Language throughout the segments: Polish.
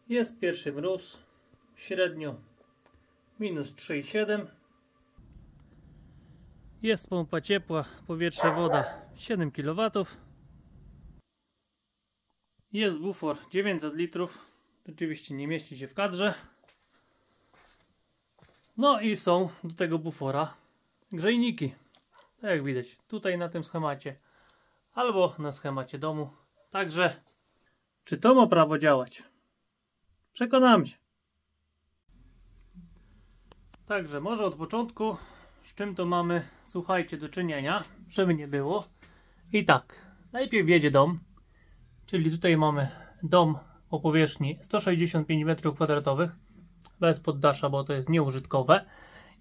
Jest pierwszy mróz, średnio minus 3,7. Jest pompa ciepła, powietrze, woda 7 kW. Jest bufor 900 litrów. Oczywiście nie mieści się w kadrze. No i są do tego bufora grzejniki. Tak jak widać tutaj na tym schemacie albo na schemacie domu. Także czy to ma prawo działać? Przekonamy się. Także może od początku, z czym to mamy, słuchajcie, do czynienia, żeby nie było. I tak, najpierw jedzie dom, czyli tutaj mamy dom o powierzchni 165 m2, bez poddasza, bo to jest nieużytkowe.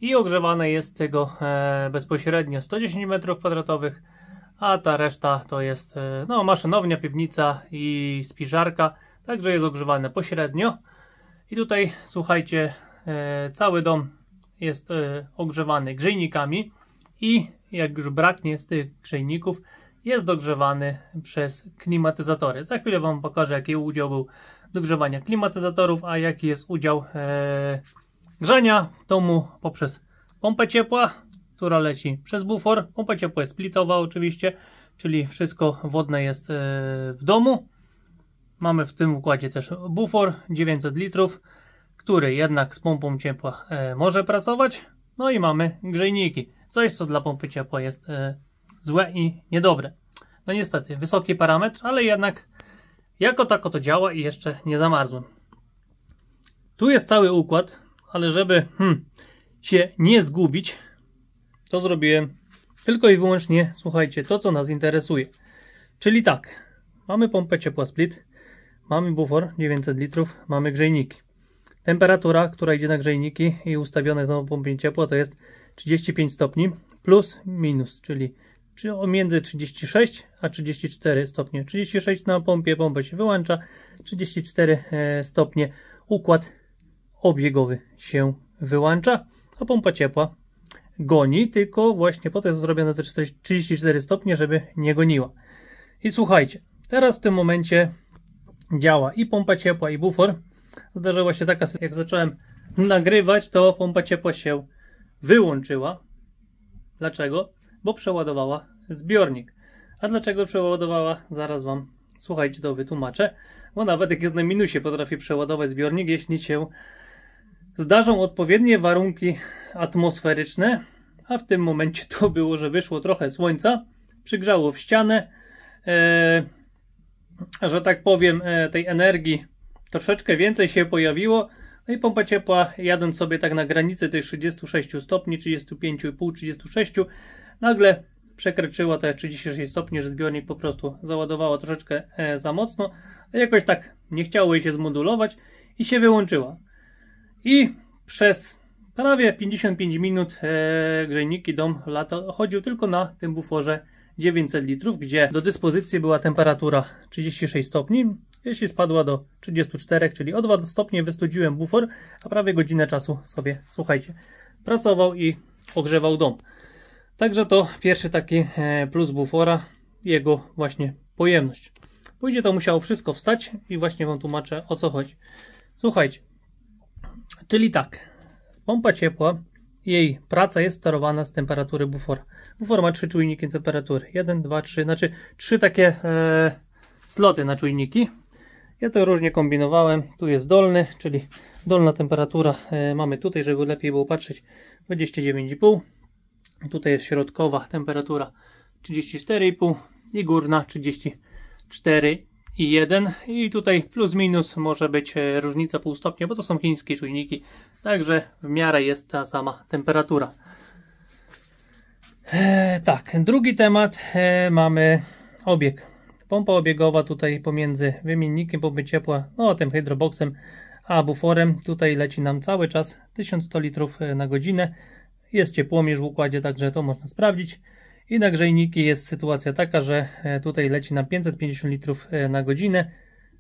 I ogrzewane jest tego bezpośrednio 110 m2, a ta reszta to jest no, maszynownia, piwnica i spiżarka, także jest ogrzewane pośrednio. I tutaj słuchajcie, cały dom jest ogrzewany grzejnikami i jak już braknie z tych grzejników, jest dogrzewany przez klimatyzatory. Za chwilę Wam pokażę, jaki udział był dogrzewania klimatyzatorów, a jaki jest udział grzania domu poprzez pompę ciepła, która leci przez bufor. Pompa ciepła jest splitowa oczywiście, czyli wszystko wodne jest w domu. Mamy w tym układzie też bufor 900 litrów, który jednak z pompą ciepła może pracować. No i mamy grzejniki. Coś, co dla pompy ciepła jest złe i niedobre. No niestety, wysoki parametr, ale jednak jako tako to działa i jeszcze nie zamarzłem. Tu jest cały układ, ale żeby się nie zgubić, to zrobiłem tylko i wyłącznie, słuchajcie, to co nas interesuje. Czyli tak, mamy pompę ciepła split, mamy bufor 900 litrów, mamy grzejniki. Temperatura, która idzie na grzejniki i ustawiona jest na pompie ciepła, to jest 35 stopni plus minus, czyli między 36 a 34 stopnie. 36 na pompie, pompa się wyłącza, 34 stopnie układ obiegowy się wyłącza, a pompa ciepła goni, tylko właśnie po to jest zrobione te 34 stopnie, żeby nie goniła. I słuchajcie, teraz w tym momencie działa i pompa ciepła, i bufor. Zdarzyła się taka, jak zacząłem nagrywać, to pompa ciepła się wyłączyła. Dlaczego? Bo przeładowała zbiornik. A dlaczego przeładowała? Zaraz Wam, słuchajcie, to wytłumaczę. Bo nawet jak jest na minusie, potrafi przeładować zbiornik, jeśli się zdarzą odpowiednie warunki atmosferyczne. A w tym momencie to było, że wyszło trochę słońca, przygrzało w ścianę, że tak powiem, tej energii troszeczkę więcej się pojawiło. No i pompa ciepła, jadąc sobie tak na granicy tych 36 stopni, 35,5, 36, nagle przekroczyła te 36 stopni, że zbiornik po prostu załadowała troszeczkę za mocno. Jakoś tak nie chciało jej się zmodulować i się wyłączyła. I przez prawie 55 minut grzejniki dom chodził tylko na tym buforze 900 litrów, gdzie do dyspozycji była temperatura 36 stopni. Jeśli spadła do 34, czyli o 2 stopnie wystudziłem bufor, a prawie godzinę czasu sobie, słuchajcie, pracował i ogrzewał dom. Także to pierwszy taki plus bufora, jego właśnie pojemność. Później to musiało wszystko wstać i właśnie Wam tłumaczę, o co chodzi. Słuchajcie, czyli tak, pompa ciepła, jej praca jest sterowana z temperatury bufora. Bufor ma 3 czujniki temperatury. 1, 2, 3, znaczy 3 takie sloty na czujniki. Ja to różnie kombinowałem. Tu jest dolny, czyli dolna temperatura mamy tutaj, żeby lepiej było patrzeć, 29,5. Tutaj jest środkowa temperatura 34,5 i górna 34,1. I tutaj plus minus może być różnica pół stopnia, bo to są chińskie czujniki. Także w miarę jest ta sama temperatura. Tak, drugi temat, mamy obieg. Pompa obiegowa tutaj pomiędzy wymiennikiem pompy ciepła, no tym hydroboxem, a buforem. Tutaj leci nam cały czas 1100 litrów na godzinę. Jest ciepłomierz w układzie, także to można sprawdzić. I na grzejniki jest sytuacja taka, że tutaj leci nam 550 litrów na godzinę.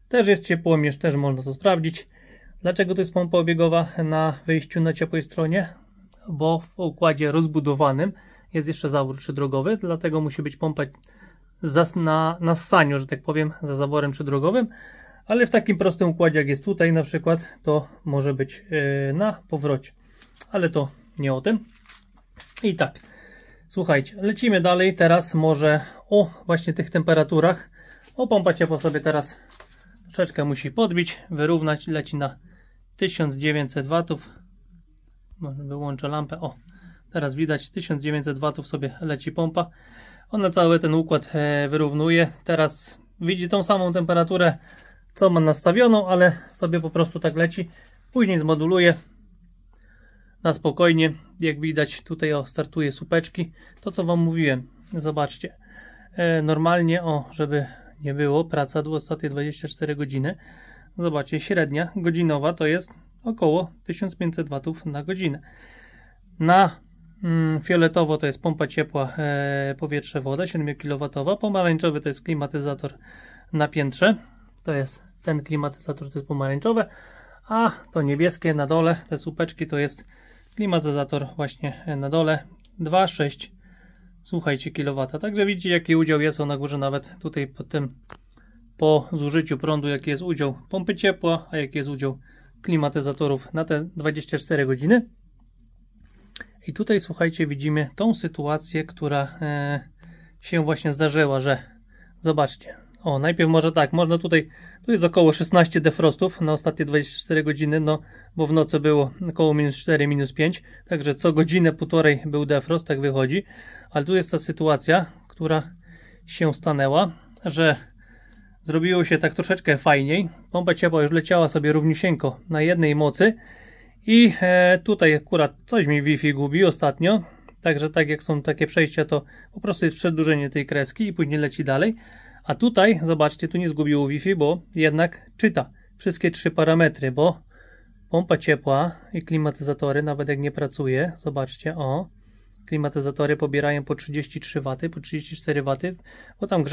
Też jest ciepłomierz, też można to sprawdzić. Dlaczego to jest pompa obiegowa na wyjściu na ciepłej stronie? Bo w układzie rozbudowanym jest jeszcze zawór 3-drogowy, dlatego musi być pompa na ssaniu, że tak powiem, za zaworem 3-drogowym, ale w takim prostym układzie jak jest tutaj na przykład, to może być na powrocie, ale to nie o tym. I tak, słuchajcie, lecimy dalej, teraz może o właśnie tych temperaturach. Pompa ciepła sobie teraz troszeczkę musi podbić, wyrównać, leci na 1900 W. Może wyłączę lampę, o, teraz widać 1900 W sobie leci pompa. Ona cały ten układ wyrównuje. Teraz widzi tą samą temperaturę, co ma nastawioną, ale sobie po prostu tak leci. Później zmoduluje na spokojnie. Jak widać tutaj startuje słupeczki. To co wam mówiłem, zobaczcie. Normalnie, żeby nie było, praca do ostatnie 24 godziny. Zobaczcie, średnia godzinowa to jest około 1500 W na godzinę. Na fioletowo to jest pompa ciepła, powietrze, woda 7 kW. Pomarańczowy to jest klimatyzator na piętrze. To jest ten klimatyzator, to jest pomarańczowe. A to niebieskie na dole, te słupeczki, to jest klimatyzator właśnie na dole 2,6, słuchajcie, kW. Także widzicie, jaki udział jest na górze, nawet tutaj pod tym, po zużyciu prądu, jaki jest udział pompy ciepła, a jaki jest udział klimatyzatorów na te 24 godziny. I tutaj, słuchajcie, widzimy tą sytuację, która się właśnie zdarzyła, że zobaczcie, najpierw może tak, można tu jest około 16 defrostów na ostatnie 24 godziny, no bo w nocy było około -4, -5, także co godzinę, półtorej był defrost, tak wychodzi, ale tu jest ta sytuacja, która się stanęła, że zrobiło się tak troszeczkę fajniej, pompa ciepła już leciała sobie równiusieńko na jednej mocy i tutaj akurat coś mi Wi-Fi gubi ostatnio, także tak jak są takie przejścia, to po prostu jest przedłużenie tej kreski i później leci dalej. A tutaj, zobaczcie, tu nie zgubiło Wi-Fi, bo jednak czyta wszystkie 3 parametry, bo pompa ciepła i klimatyzatory, nawet jak nie pracuje, zobaczcie, klimatyzatory pobierają po 33 W, po 34 W, bo tam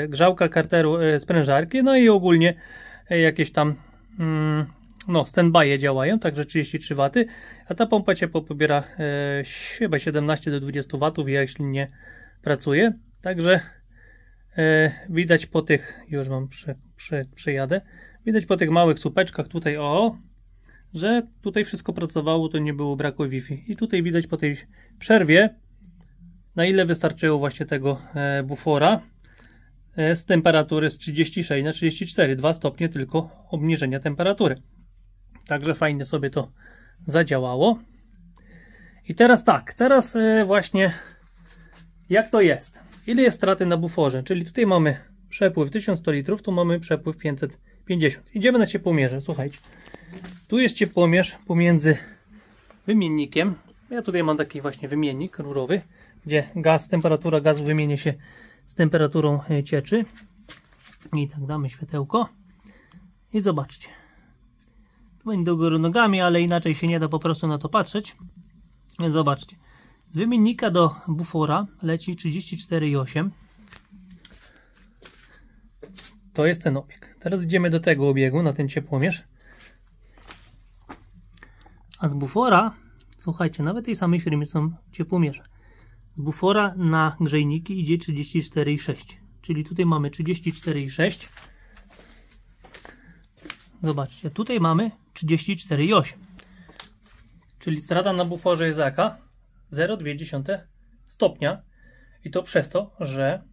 grzałka karteru sprężarki, no i ogólnie jakieś tam stand-by działają, także 33 W, a ta pompa ciepła pobiera chyba 17 do 20 W, jeśli nie pracuje, także widać po tych, już wam przejadę, widać po tych małych słupeczkach tutaj, że tutaj wszystko pracowało, to nie było braku Wi-Fi. I tutaj widać po tej przerwie, na ile wystarczyło właśnie tego bufora z temperatury z 36 na 34, 2 stopnie tylko obniżenia temperatury. Także fajnie sobie to zadziałało. I teraz tak, właśnie jak to jest? Ile jest straty na buforze? Czyli tutaj mamy przepływ 1100 litrów, tu mamy przepływ 550. Idziemy na ciepłomierze, słuchajcie. Tu jest ciepłomierz pomiędzy wymiennikiem. Ja tutaj mam taki właśnie wymiennik rurowy, gdzie temperatura gazu wymienia się z temperaturą cieczy. I tak damy światełko. I zobaczcie. Tu będzie do góry nogami, ale inaczej się nie da po prostu na to patrzeć. Więc zobaczcie. Z wymiennika do bufora leci 34,8. To jest ten obieg. Teraz idziemy do tego obiegu, na ten ciepłomierz. A z bufora, słuchajcie, nawet tej samej firmy są ciepłomierze. Z bufora na grzejniki idzie 34,6. Czyli tutaj mamy 34,6. Zobaczcie, tutaj mamy 34,8. Czyli strata na buforze jest jaka? 0,2 stopnia. I to przez to, że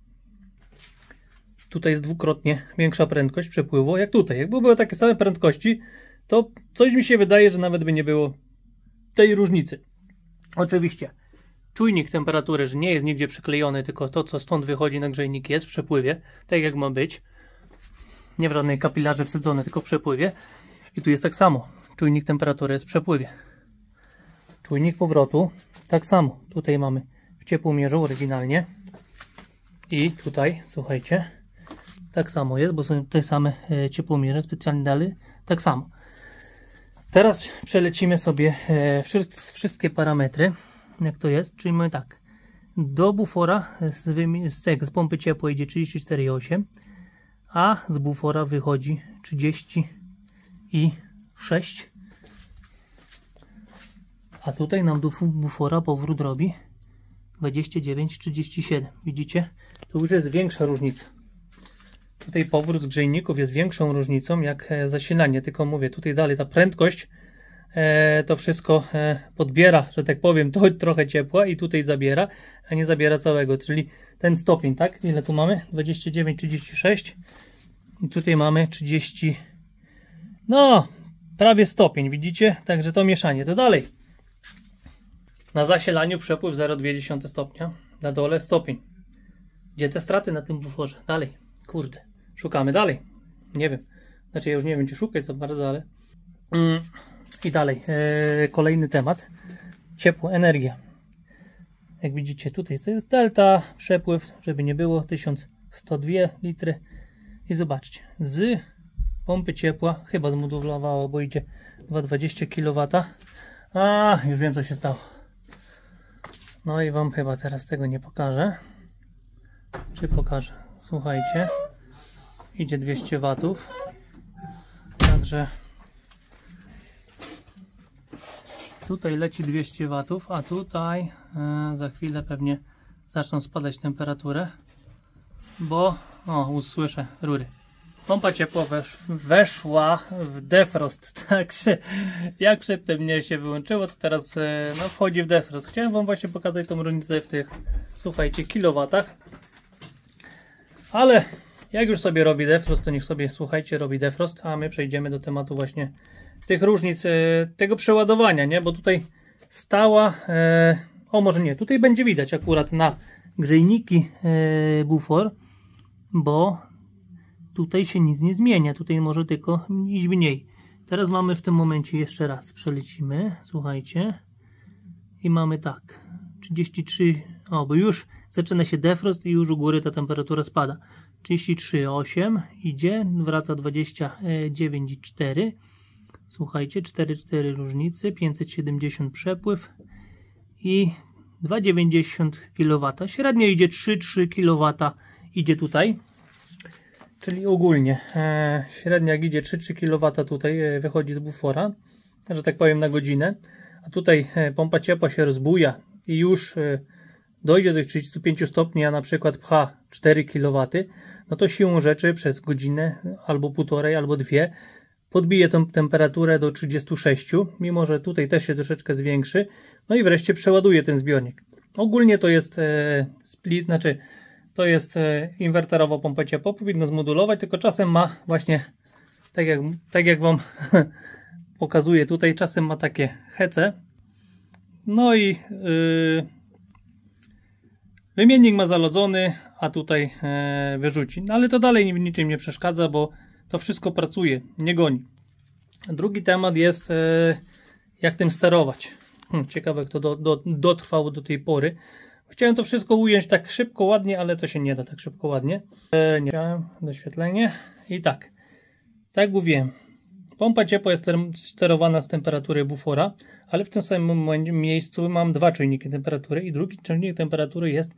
tutaj jest dwukrotnie większa prędkość przepływu jak tutaj. Jakby były takie same prędkości, to coś mi się wydaje, że nawet by nie było tej różnicy. Oczywiście czujnik temperatury, że nie jest nigdzie przyklejony, tylko to, co stąd wychodzi na grzejnik, jest w przepływie, tak jak ma być. Nie w żadnej kapilarze wsadzone, tylko w przepływie. I tu jest tak samo. Czujnik temperatury jest w przepływie. Czujnik powrotu tak samo. Tutaj mamy w ciepłomierzu oryginalnie. I tutaj, słuchajcie, tak samo jest, bo są te same ciepłomierze specjalnie dali. Tak samo. Teraz przelecimy sobie wszystkie parametry, jak to jest. Czyli mamy tak. Do bufora z pompy ciepła idzie 34,8, a z bufora wychodzi 30,6. A tutaj nam do bufora powrót robi 29,37. Widzicie? To już jest większa różnica. tutaj powrót z grzejników jest większą różnicą jak zasilanie, tylko mówię, tutaj dalej ta prędkość to wszystko podbiera, że tak powiem, to trochę ciepła i tutaj zabiera, a nie zabiera całego, czyli ten stopień, tak? Ile tu mamy? 29, 36 i tutaj mamy 30, no prawie stopień, widzicie? Także to mieszanie, to dalej. Na zasilaniu przepływ 0,2 stopnia, na dole stopień. Gdzie te straty na tym buforze? Dalej, kurde, szukamy dalej, nie wiem, znaczy ja już nie wiem, czy szukać za bardzo, ale i dalej, kolejny temat, ciepło, energia. Jak widzicie, tutaj to jest delta, przepływ, żeby nie było, 1102 litry i zobaczcie, z pompy ciepła, chyba zmodulowało, bo idzie 220 kW, a już wiem, co się stało. No i wam chyba teraz tego nie pokażę. Czy pokażę? Słuchajcie, idzie 200 watów, także tutaj leci 200 watów, a tutaj za chwilę pewnie zaczną spadać temperaturę, bo usłyszę rury. Pompa ciepła weszła w defrost, także jak przedtem mnie się wyłączyło, to teraz wchodzi w defrost. Chciałem wam właśnie pokazać tą różnicę w tych, słuchajcie, kilowatach, ale jak już sobie robi defrost, to niech sobie, słuchajcie, robi defrost, a my przejdziemy do tematu właśnie tych różnic, tego przeładowania, nie? Bo tutaj stała, może nie, tutaj będzie widać akurat na grzejniki bufor, bo tutaj się nic nie zmienia, tutaj może tylko iść mniej. Teraz mamy w tym momencie, jeszcze raz przelecimy, słuchajcie, i mamy tak, 33, bo już zaczyna się defrost i już u góry ta temperatura spada. 33,8 idzie, wraca 29,4. Słuchajcie, 4,4 różnicy, 570 przepływ i 2,90 kW. Średnio idzie 3,3 kW idzie tutaj. Czyli ogólnie średnio jak idzie 3,3 kW tutaj wychodzi z bufora, że tak powiem na godzinę. A tutaj pompa ciepła się rozbuja i już dojdzie do tych 35 stopni, a na przykład pcha 4 kW, no to siłą rzeczy przez godzinę albo półtorej, albo dwie podbije tę temperaturę do 36, mimo że tutaj też się troszeczkę zwiększy, no i wreszcie przeładuje ten zbiornik. Ogólnie to jest split, znaczy to jest inwerterowa pompa ciepła, powinno zmodulować, tylko czasem ma właśnie, tak jak wam pokazuję tutaj, czasem ma takie hece, no i wymiennik ma zalodzony, a tutaj wyrzuci. No ale to dalej niczym nie przeszkadza, bo to wszystko pracuje, nie goni. Drugi temat jest, jak tym sterować. Ciekawe, kto dotrwał do tej pory. Chciałem to wszystko ująć tak szybko, ładnie, ale to się nie da tak szybko, ładnie. Nie chciałem, doświetlenie. I tak jak mówiłem, pompa ciepła jest sterowana z temperatury bufora, ale w tym samym miejscu mam dwa czujniki temperatury i drugi czujnik temperatury jest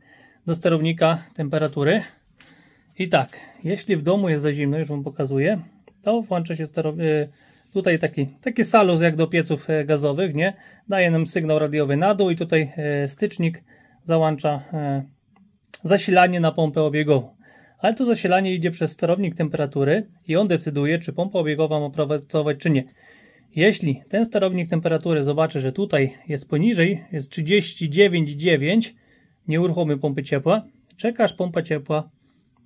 do sterownika temperatury. I tak, jeśli w domu jest za zimno, już wam pokazuję, to włącza się tutaj taki salus jak do pieców gazowych, nie? Daje nam sygnał radiowy na dół i tutaj stycznik załącza zasilanie na pompę obiegową. Ale to zasilanie idzie przez sterownik temperatury i on decyduje, czy pompa obiegowa ma pracować, czy nie. Jeśli ten sterownik temperatury zobaczy, że tutaj jest poniżej, jest 39,9, nie uruchomi pompy ciepła, czeka aż pompa ciepła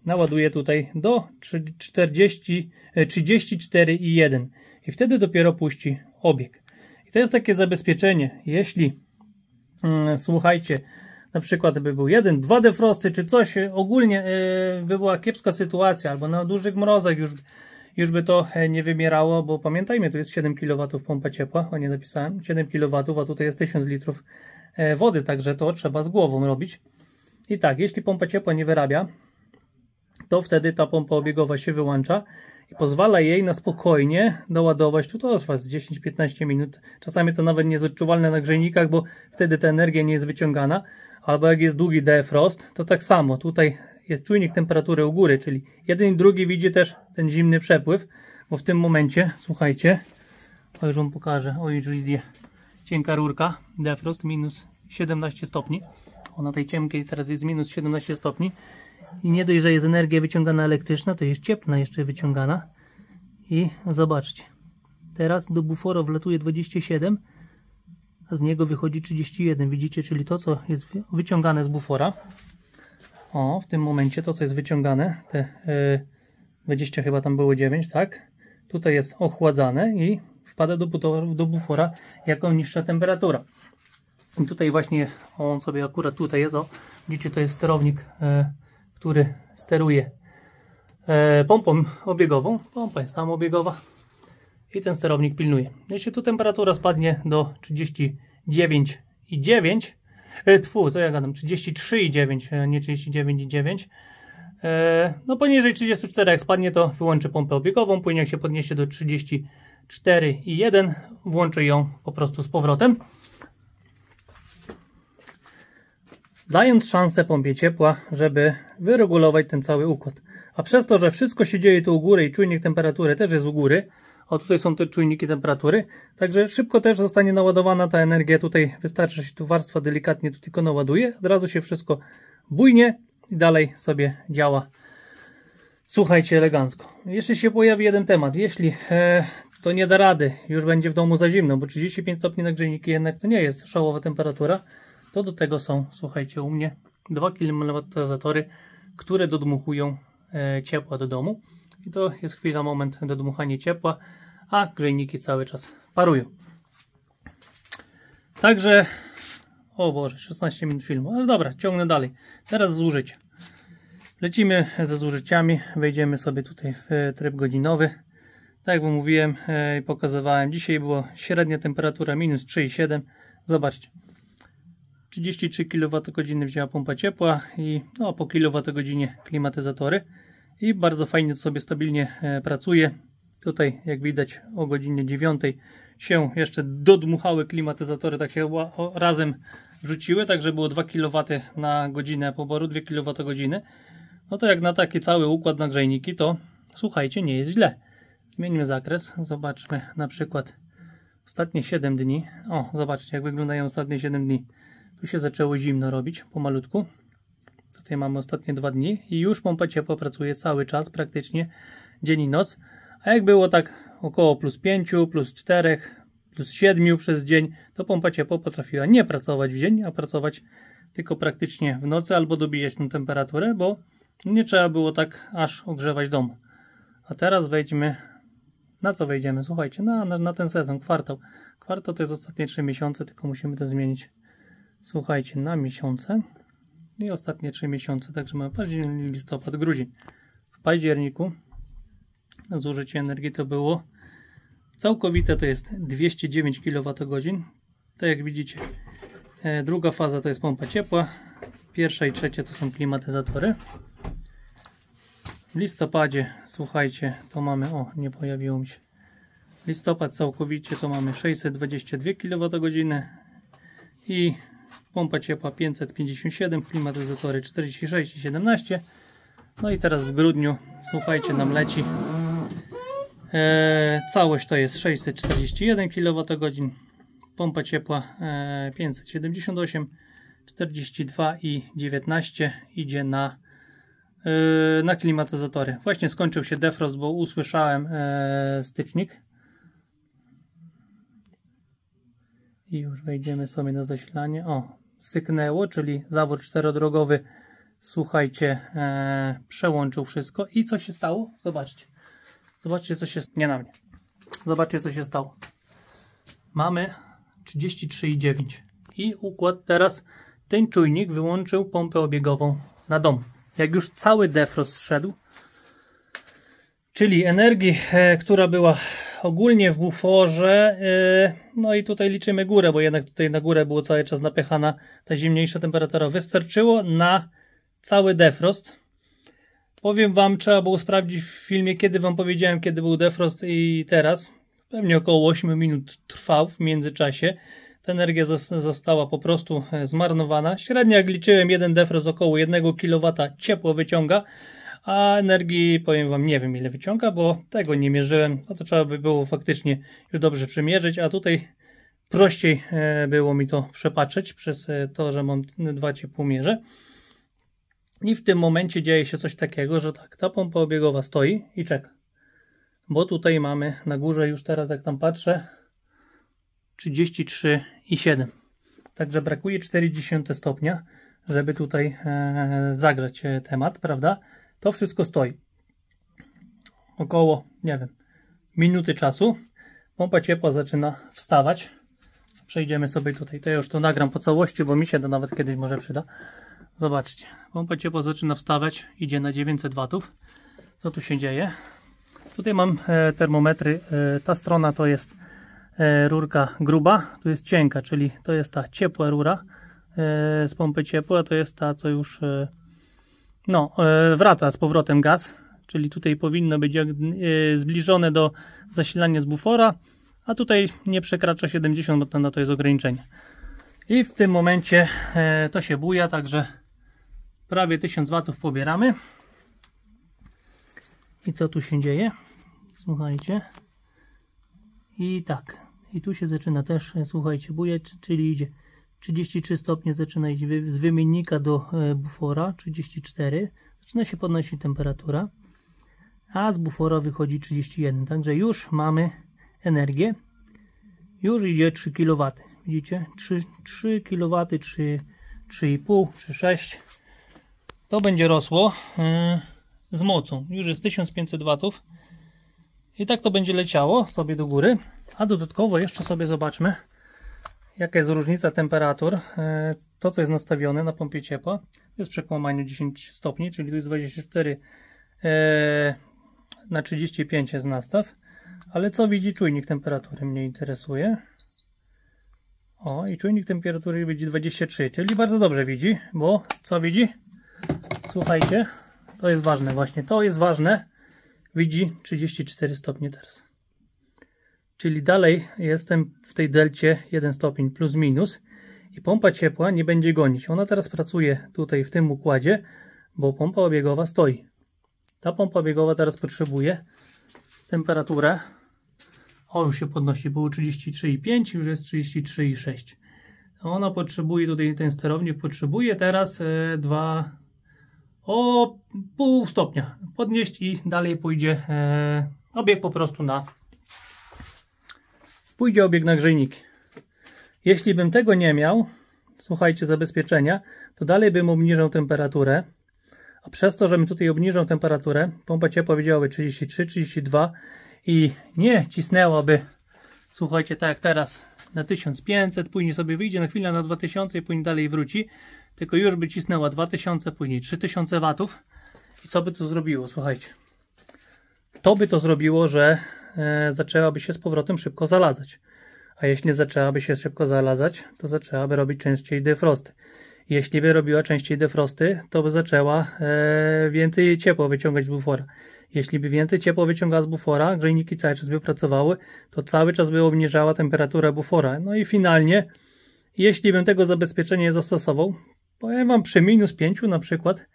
naładuje tutaj do 34,1 i wtedy dopiero puści obieg. I to jest takie zabezpieczenie, jeśli słuchajcie, na przykład by był 1-2 defrosty czy coś, ogólnie by była kiepska sytuacja, albo na dużych mrozach już by to nie wymierało, bo pamiętajmy, tu jest 7 kW pompa ciepła, o nie napisałem, 7 kW, a tutaj jest 1000 litrów wody, także to trzeba z głową robić. I tak, jeśli pompa ciepła nie wyrabia, to wtedy ta pompa obiegowa się wyłącza i pozwala jej na spokojnie doładować, tu to trwa z 10-15 minut, czasami to nawet nie jest odczuwalne na grzejnikach, bo wtedy ta energia nie jest wyciągana, albo jak jest długi defrost, to tak samo, tutaj jest czujnik temperatury u góry, czyli jeden i drugi widzi też ten zimny przepływ, bo w tym momencie, słuchajcie, to już wam pokażę, o już idzie cienka rurka, defrost minus 17 stopni, ona tej cienkiej teraz jest minus 17 stopni I nie dość, że jest energia wyciągana elektryczna, to jest cieplna jeszcze wyciągana. I zobaczcie, teraz do bufora wlatuje 27, a z niego wychodzi 31. Widzicie, czyli to, co jest wyciągane z bufora. O, w tym momencie to, co jest wyciągane, te 20 chyba tam było 9, tak? Tutaj jest ochładzane i wpada do bufora jako niższa temperatura. I tutaj właśnie on sobie akurat tutaj jest, o, widzicie, to jest sterownik, który steruje pompą obiegową. Pompa jest tam obiegowa i ten sterownik pilnuje. Jeśli tu temperatura spadnie do 39,9, co ja gadam, 33,9, nie 39,9, no poniżej 34 jak spadnie, to wyłączę pompę obiegową, później jak się podniesie do 34,1, włączę ją po prostu z powrotem, dając szansę pompie ciepła, żeby wyregulować ten cały układ. A przez to, że wszystko się dzieje tu u góry i czujnik temperatury też jest u góry, o tutaj są te czujniki temperatury, także szybko też zostanie naładowana ta energia, tutaj wystarczy, że się tu warstwa delikatnie tu tylko naładuje, od razu się wszystko bujnie i dalej sobie działa. Słuchajcie, elegancko. Jeszcze się pojawi jeden temat, jeśli to nie da rady, już będzie w domu za zimno, bo 35 stopni na grzejniki jednak to nie jest szałowa temperatura, to do tego są, słuchajcie, u mnie 2 klimatyzatory, które dodmuchują ciepła do domu. I to jest chwila, moment do dmuchania ciepła, a grzejniki cały czas parują. Także, o Boże, 16 minut filmu, ale dobra, ciągnę dalej. Teraz zużycie. Lecimy ze zużyciami, wejdziemy sobie tutaj w tryb godzinowy. Tak jak mówiłem i pokazywałem, dzisiaj była średnia temperatura minus 3,7. Zobaczcie, 33 kWh wzięła pompa ciepła i no, po kWh klimatyzatory. I bardzo fajnie sobie stabilnie pracuje. Tutaj jak widać o godzinie 9 się jeszcze dodmuchały klimatyzatory, tak się razem wrzuciły, także było 2 kW na godzinę poboru, 2 kWh. No to jak na taki cały układ na grzejniki, to słuchajcie, nie jest źle. Zmieńmy zakres, zobaczmy na przykład ostatnie 7 dni. O, zobaczcie jak wyglądają ostatnie 7 dni. Tu się zaczęło zimno robić pomalutku. Tutaj mamy ostatnie 2 dni i już pompa ciepła pracuje cały czas, praktycznie dzień i noc. A jak było tak około +5, +4, +7 przez dzień, to pompa ciepła potrafiła nie pracować w dzień, a pracować tylko praktycznie w nocy albo dobijać tą temperaturę, bo nie trzeba było tak aż ogrzewać domu. A teraz wejdźmy, na co wejdziemy? Słuchajcie, na ten sezon, kwartał. Kwartał to jest ostatnie 3 miesiące, tylko musimy to zmienić, słuchajcie, na miesiące. I ostatnie 3 miesiące, także mamy październik, listopad, grudzień. W październiku zużycie energii to było całkowite, to jest 209 kWh. Tak jak widzicie, druga faza to jest pompa ciepła, pierwsza i trzecia to są klimatyzatory. W listopadzie, słuchajcie, to mamy, o, nie pojawiło mi się, listopad całkowicie to mamy 622 kWh i pompa ciepła 557, klimatyzatory 46 i 17. No i teraz w grudniu, słuchajcie, nam leci. Całość to jest 641 kWh, pompa ciepła 578, 42 i 19 idzie na klimatyzatory. Właśnie skończył się defrost, bo usłyszałem stycznik. I już wejdziemy sobie na zasilanie. O, syknęło, czyli zawór czterodrogowy, słuchajcie, przełączył wszystko. I co się stało? Zobaczcie. Zobaczcie, co się... Nie na mnie. Zobaczcie, co się stało. Mamy 33,9. I układ teraz, ten czujnik wyłączył pompę obiegową na dom. Jak już cały defrost zszedł, czyli energii, która była ogólnie w buforze, no i tutaj liczymy górę, bo jednak tutaj na górę było cały czas napychana ta zimniejsza temperatura, wystarczyło na cały defrost. Powiem wam, trzeba było sprawdzić w filmie, kiedy wam powiedziałem, kiedy był defrost i teraz. Pewnie około 8 minut trwał w międzyczasie. Ta energia została po prostu zmarnowana. Średnio jak liczyłem, jeden defrost około 1 kW ciepło wyciąga, a energii powiem wam nie wiem ile wyciąga, bo tego nie mierzyłem. No to trzeba by było faktycznie już dobrze przemierzyć, a tutaj prościej było mi to przepatrzeć przez to, że mam 2 ciepłomierze. I w tym momencie dzieje się coś takiego, że tak, ta pompa obiegowa stoi i czeka. Bo tutaj mamy na górze już teraz, jak tam patrzę, 33,7. Także brakuje 0,4 stopnia, żeby tutaj zagrzać temat, prawda? To wszystko stoi. Około, nie wiem, minuty czasu. Pompa ciepła zaczyna wstawać. Przejdziemy sobie tutaj. To ja już to nagram po całości, bo mi się to nawet kiedyś może przyda. Zobaczcie. Pompa ciepła zaczyna wstawać. Idzie na 900 W. Co tu się dzieje? Tutaj mam termometry. Ta strona to jest rurka gruba. Tu jest cienka, czyli to jest ta ciepła rura z pompy ciepła. To jest ta, co już wraca z powrotem gaz. Czyli tutaj powinno być zbliżone do zasilania z bufora, a tutaj nie przekracza 70, bo na to jest ograniczenie. I w tym momencie to się buja, także prawie 1000 W pobieramy. I co tu się dzieje? Słuchajcie. I tak. I tu się zaczyna też, słuchajcie, bujać, czyli idzie 33 stopnie, zaczyna iść z wymiennika do bufora, 34. Zaczyna się podnosić temperatura. A z bufora wychodzi 31, także już mamy energię, już idzie 3 kW, widzicie, 3 kW, 3,5, 3,6, to będzie rosło z mocą, już jest 1500 W i tak to będzie leciało sobie do góry, a dodatkowo jeszcze sobie zobaczmy, jaka jest różnica temperatur, to co jest nastawione na pompie ciepła, jest przekłamanie 10 stopni, czyli tu jest 24 na 35 jest nastaw, ale co widzi czujnik temperatury mnie interesuje. O, i czujnik temperatury widzi 23, czyli bardzo dobrze widzi, bo co widzi? Słuchajcie, to jest ważne, właśnie to jest ważne, widzi 34 stopnie teraz. Czyli dalej jestem w tej delcie 1 stopień plus minus i pompa ciepła nie będzie gonić. Ona teraz pracuje tutaj w tym układzie, bo pompa obiegowa stoi. Ta pompa biegowa teraz potrzebuje temperaturę. O, już się podnosi, było 33,5, już jest 33,6. Ona potrzebuje, tutaj ten sterownik potrzebuje teraz pół stopnia podnieść i dalej pójdzie obieg po prostu pójdzie obieg na grzejniki. Jeśli bym tego nie miał, słuchajcie, zabezpieczenia, to dalej bym obniżał temperaturę. A przez to, że mi tutaj obniżą temperaturę, pompa ciepła wiedziałaby 33, 32 i nie cisnęłaby, słuchajcie, tak jak teraz na 1500, później sobie wyjdzie na chwilę na 2000 i później dalej wróci, tylko już by cisnęła 2000, później 3000 W i co by to zrobiło, słuchajcie? To by to zrobiło, że zaczęłaby się z powrotem szybko zaladzać. A jeśli nie zaczęłaby się szybko zaladzać, to zaczęłaby robić częściej defrosty. Jeśli by robiła częściej defrosty, to by zaczęła więcej ciepła wyciągać z bufora. Jeśli by więcej ciepła wyciągała z bufora, grzejniki cały czas by pracowały, to cały czas by obniżała temperaturę bufora. No i finalnie, jeśli bym tego zabezpieczenia nie zastosował, powiem wam, przy minus 5 na przykład,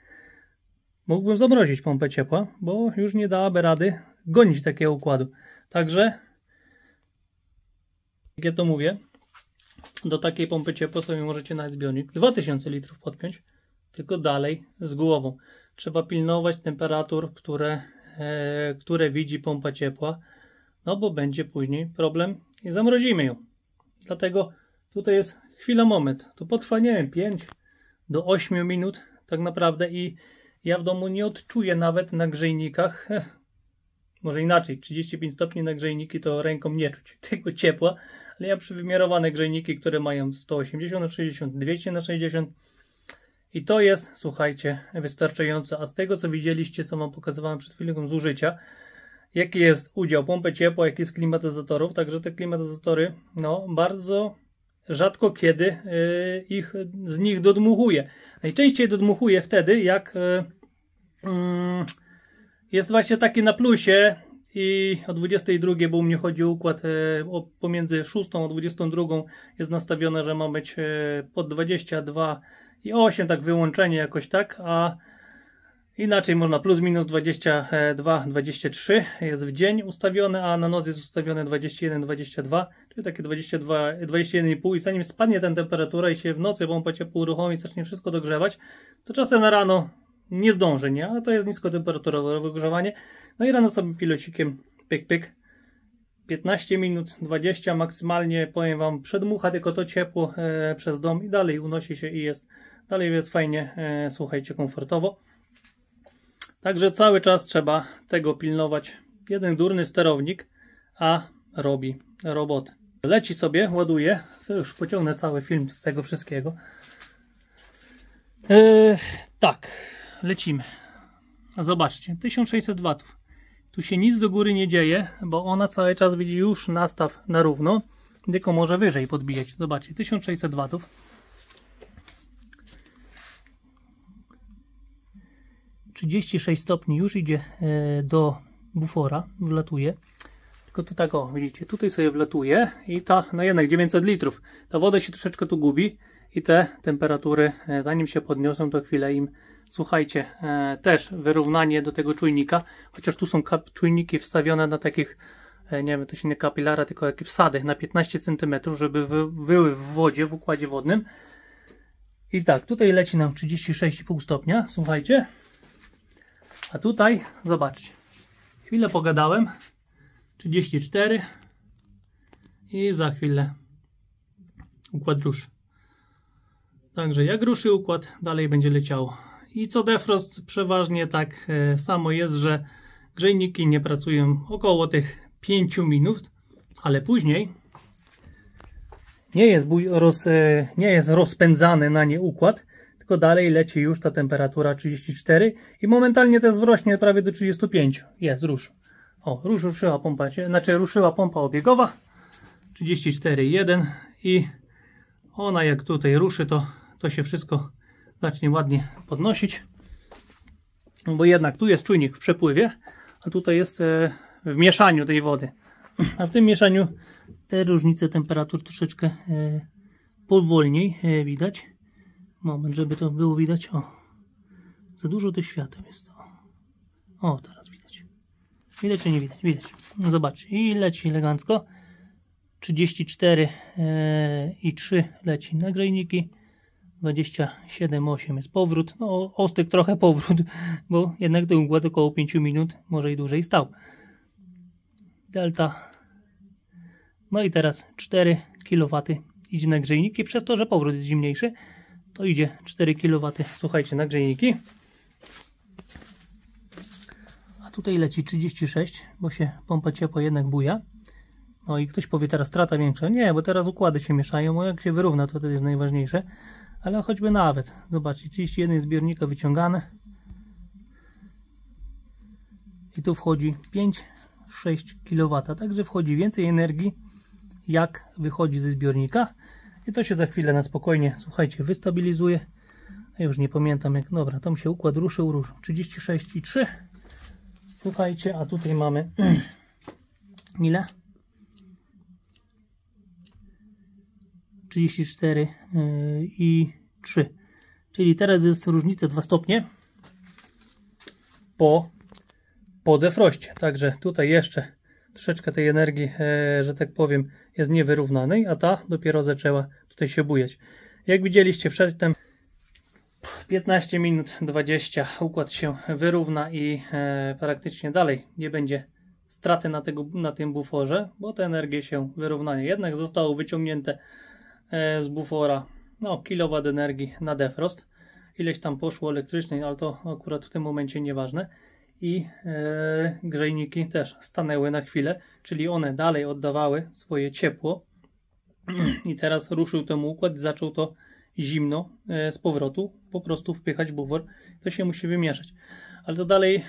mógłbym zamrozić pompę ciepła, bo już nie dałaby rady gonić takiego układu. Także, jak ja to mówię, do takiej pompy ciepła sobie możecie nawet zbiornik 2000 litrów podpiąć, tylko dalej z głową. Trzeba pilnować temperatur, które widzi pompa ciepła, no bo będzie później problem i zamrozimy ją. Dlatego tutaj jest chwila, moment. To potrwa, nie wiem, 5 do 8 minut tak naprawdę i ja w domu nie odczuję nawet na grzejnikach, może inaczej, 35 stopni na grzejniki to ręką nie czuć tego ciepła, ale ja przywymiarowane grzejniki, które mają 180 na 60, 200 na 60 i to jest, słuchajcie, wystarczające. A z tego co widzieliście, co wam pokazywałem przed chwilą zużycia, jaki jest udział pompy ciepła, jaki jest klimatyzatorów, także te klimatyzatory, no bardzo rzadko kiedy z nich dodmuchuję. Najczęściej dodmuchuję wtedy, jak jest właśnie taki na plusie i o 22, bo u mnie chodzi o układ pomiędzy 6 a 22 jest nastawione, że ma być pod 22,8, tak wyłączenie jakoś tak, a inaczej można plus minus 22, 23 jest w dzień ustawione, a na noc jest ustawione 21, 22, czyli takie 22, 21,5 i zanim spadnie ta temperatura i się w nocy pompa ciepła uruchomi, zacznie wszystko dogrzewać, to czasem na rano nie zdąży, nie? A to jest niskotemperaturowe wygrzewanie. No i rano sobie pilocikiem pyk, pyk. 15 minut, 20 maksymalnie, powiem Wam, przedmucha tylko to ciepło przez dom i dalej unosi się i dalej jest fajnie, słuchajcie, komfortowo. Także cały czas trzeba tego pilnować. Jeden durny sterownik, a robi robotę. Leci sobie, ładuje. Już pociągnę cały film z tego wszystkiego. Tak, lecimy. Zobaczcie, 1600 W. Tu się nic do góry nie dzieje, bo ona cały czas widzi już nastaw na równo, tylko może wyżej podbijać. Zobaczcie, 1600 W. ,36 stopni już idzie do bufora, wlatuje. Tylko to tak, o, widzicie, tutaj sobie wlatuje i ta, no jednak 900 litrów. Ta woda się troszeczkę tu gubi i te temperatury, zanim się podniosą, to chwilę im, słuchajcie, też wyrównanie do tego czujnika, chociaż tu są czujniki wstawione na takich, nie wiem, to się nie kapilara, tylko jakie wsady na 15 cm, żeby były w wodzie, w układzie wodnym. I tak, tutaj leci nam 36,5 stopnia, słuchajcie. A tutaj, zobaczcie, chwilę pogadałem, 34 i za chwilę układ ruszy. Także jak ruszy układ, dalej będzie leciało. I co defrost, przeważnie tak samo jest, że grzejniki nie pracują około tych 5 minut, ale później nie jest rozpędzany na nie układ, tylko dalej leci już ta temperatura 34 i momentalnie to wzrośnie prawie do 35. Jest, rusz. O, ruszyła pompa, ruszyła pompa obiegowa 34,1 i ona jak tutaj ruszy, to się wszystko zacznie ładnie podnosić, bo jednak tu jest czujnik w przepływie, a tutaj jest w mieszaniu tej wody, a w tym mieszaniu te różnice temperatur troszeczkę powolniej widać. Moment, żeby to było widać. O, za dużo tych świateł jest. O, teraz widać. Widać czy nie widać? Widać. No zobaczcie. I leci elegancko. 34,3 leci na grzejniki. 27,8 jest powrót. No ostygł trochę powrót, bo jednak ten układ około 5 minut, może i dłużej stał. Delta. No i teraz 4 kW idzie na grzejniki. Przez to, że powrót jest zimniejszy, to idzie 4 kW, słuchajcie, na grzejniki. A tutaj leci 36, bo się pompa ciepła jednak buja. No i ktoś powie, teraz strata większa. Nie, bo teraz układy się mieszają, bo jak się wyrówna, to jest najważniejsze. Ale choćby nawet, zobaczcie, 31 zbiornika wyciągane. I tu wchodzi 5-6 kW, także wchodzi więcej energii, jak wychodzi ze zbiornika. I to się za chwilę na spokojnie, słuchajcie, wystabilizuje. Ja już nie pamiętam jak, dobra, tam się układ ruszył. 36,3. Słuchajcie, a tutaj mamy ile? 34,3. Czyli teraz jest różnica 2 stopnie po defroście. Także tutaj jeszcze troszeczkę tej energii, że tak powiem, jest niewyrównanej, a ta dopiero zaczęła tutaj się bujać. Jak widzieliście przedtem, 15 minut 20 układ się wyrówna i praktycznie dalej nie będzie straty na tym buforze, bo te energie się wyrównają. Jednak zostało wyciągnięte z bufora kilowatt energii na defrost. Ileś tam poszło elektrycznej, ale to akurat w tym momencie nieważne. I grzejniki też stanęły na chwilę, czyli one dalej oddawały swoje ciepło i teraz ruszył ten układ i zaczął to zimno z powrotu po prostu wpychać bufor. To się musi wymieszać. Ale to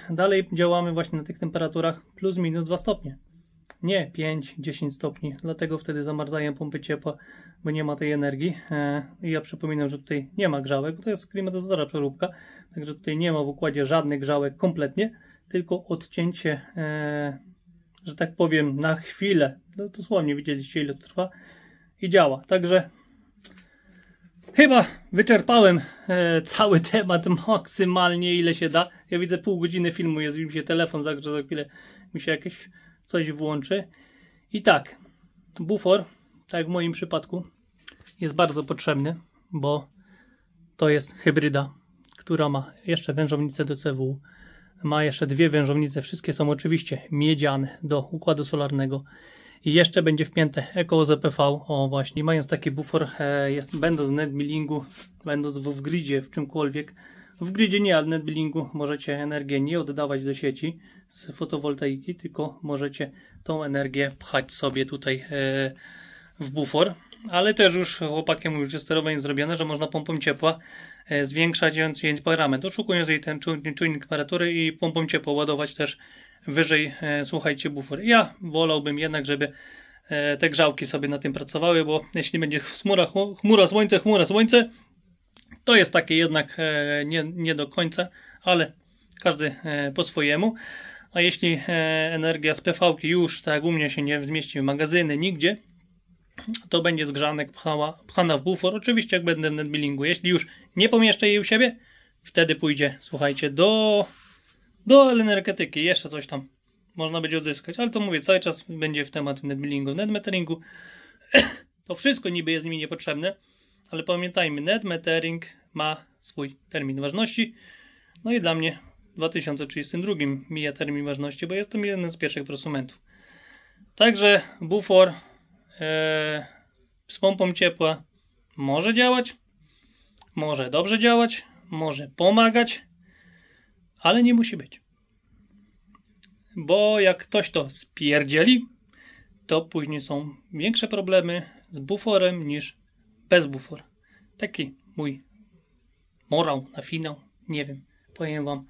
dalej działamy właśnie na tych temperaturach plus minus 2 stopnie. Nie 5-10 stopni, dlatego wtedy zamarzają pompy ciepła, bo nie ma tej energii. I ja przypominam, że tutaj nie ma grzałek, bo to jest klimatyzatora przeróbka, także tutaj nie ma w układzie żadnych grzałek kompletnie, tylko odcięcie, że tak powiem, na chwilę. No, dosłownie widzieliście, ile to trwa i działa. Także chyba wyczerpałem cały temat maksymalnie, ile się da. Ja widzę pół godziny filmu, jest mi się telefon zagrze, za chwilę mi się jakieś coś włączy. I tak, bufor, tak jak w moim przypadku, jest bardzo potrzebny, bo to jest hybryda, która ma jeszcze wężownicę do CW. Ma jeszcze 2 wężownice, wszystkie są oczywiście miedziane do układu solarnego. I jeszcze będzie wpięte EcoZPV. O właśnie, mając taki bufor, będąc w netbillingu, będąc w gridzie, w czymkolwiek, w gridzie nie, ale w netbillingu możecie energię nie oddawać do sieci z fotowoltaiki, tylko możecie tą energię pchać sobie tutaj w bufor. Ale też już chłopakiem już jest sterowanie zrobione, że można pompą ciepła zwiększać jej parametr, oszukując jej ten czujnik temperatury i pompą ciepła ładować też wyżej, słuchajcie, bufor. Ja wolałbym jednak, żeby te grzałki sobie na tym pracowały, bo jeśli będzie chmura, słońce, to jest takie jednak nie do końca, ale każdy po swojemu. A jeśli energia z PV-ki już, tak jak u mnie, się nie zmieści w magazyny, nigdzie, to będzie zgrzanek pchana w bufor. Oczywiście jak będę w netbillingu. Jeśli już nie pomieszczę jej u siebie, wtedy pójdzie, słuchajcie, do energetyki. Jeszcze coś tam można będzie odzyskać. Ale to mówię, cały czas będzie w temat netbillingu, netmeteringu. To wszystko niby jest mi niepotrzebne, ale pamiętajmy, netmetering ma swój termin ważności. No i dla mnie w 2032 mija termin ważności, bo jestem jeden z pierwszych prosumentów. Także bufor z pompą ciepła może działać, może dobrze działać, może pomagać, ale nie musi być. Bo jak ktoś to spierdzieli, to później są większe problemy z buforem niż bez bufora. Taki mój morał na finał. Nie wiem, powiem wam.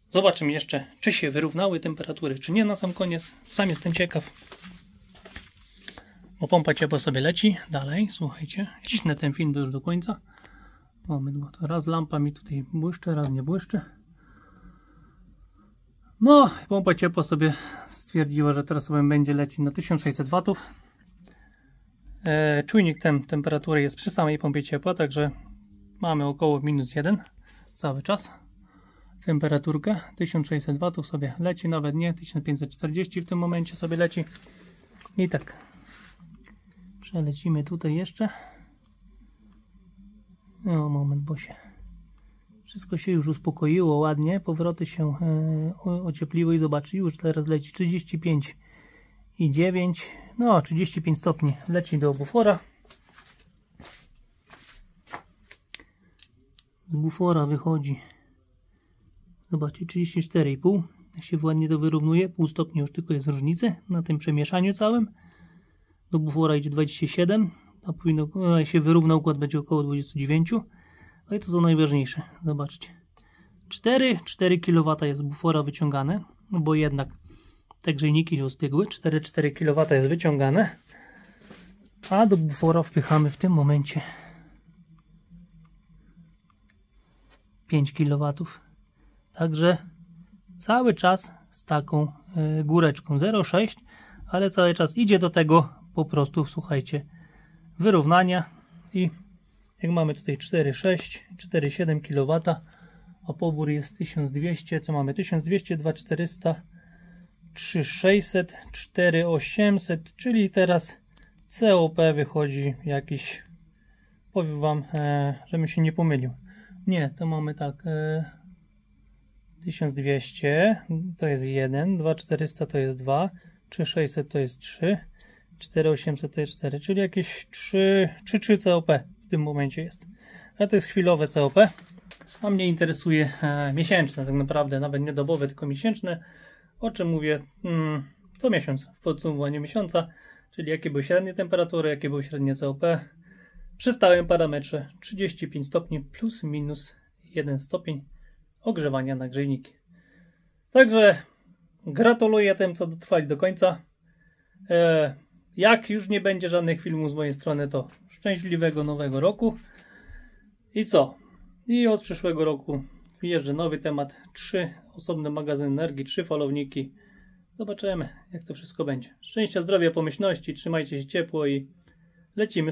Zobaczymy jeszcze, czy się wyrównały temperatury, czy nie na sam koniec. Sam jestem ciekaw. Bo pompa ciepła sobie leci dalej, słuchajcie. Cisnę ten film już do końca. Moment, bo to raz lampa mi tutaj błyszczy, raz nie błyszczy. No, pompa ciepła sobie stwierdziła, że teraz sobie będzie lecieć na 1600 W. Czujnik temperatury jest przy samej pompie ciepła, także mamy około -1 cały czas. Temperaturkę 1600 W sobie leci, nawet nie 1540 w tym momencie sobie leci. I tak przelecimy tutaj jeszcze. No moment, bo wszystko się już uspokoiło ładnie, powroty się ociepliły i zobaczy, już teraz leci 35,9, no 35 stopni leci do bufora. Z bufora wychodzi, zobaczcie, 34,5, jak się ładnie to wyrównuje, pół stopnia już tylko jest różnicy na tym przemieszaniu całym. Do bufora idzie 27, a powinno, jak się wyrówna układ, będzie około 29. No i to są najważniejsze, zobaczcie. 4 kW jest z bufora wyciągane, no bo jednak te grzejniki się ostygły, 4 kW jest wyciągane, a do bufora wpychamy w tym momencie 5 kW. Także cały czas z taką góreczką 0,6, ale cały czas idzie do tego po prostu, słuchajcie, wyrównania i jak mamy tutaj 4,6, 4,7 kW, a pobór jest 1200, co mamy? 1200, 2400, 3600, 4800, czyli teraz COP wychodzi jakiś, powiem wam, żebym się nie pomylił. Nie, to mamy tak, 1200 to jest 1, 2400 to jest 2, 3600 to jest 3, 4800 to jest 4, czyli jakieś 3 COP w tym momencie jest. A to jest chwilowe COP, a mnie interesuje miesięczne, tak naprawdę, nawet nie dobowe, tylko miesięczne, o czym mówię co miesiąc, w podsumowaniu miesiąca, czyli jakie były średnie temperatury, jakie były średnie COP przy stałym parametrze 35 stopni plus minus 1 stopień ogrzewania na grzejniki. Także gratuluję tym, co dotrwali do końca. Jak już nie będzie żadnych filmów z mojej strony, to szczęśliwego nowego roku. I co? I od przyszłego roku wjeżdża nowy temat. 3 osobne magazyny energii, 3 falowniki. Zobaczymy, jak to wszystko będzie. Szczęścia, zdrowia, pomyślności, trzymajcie się ciepło i lecimy.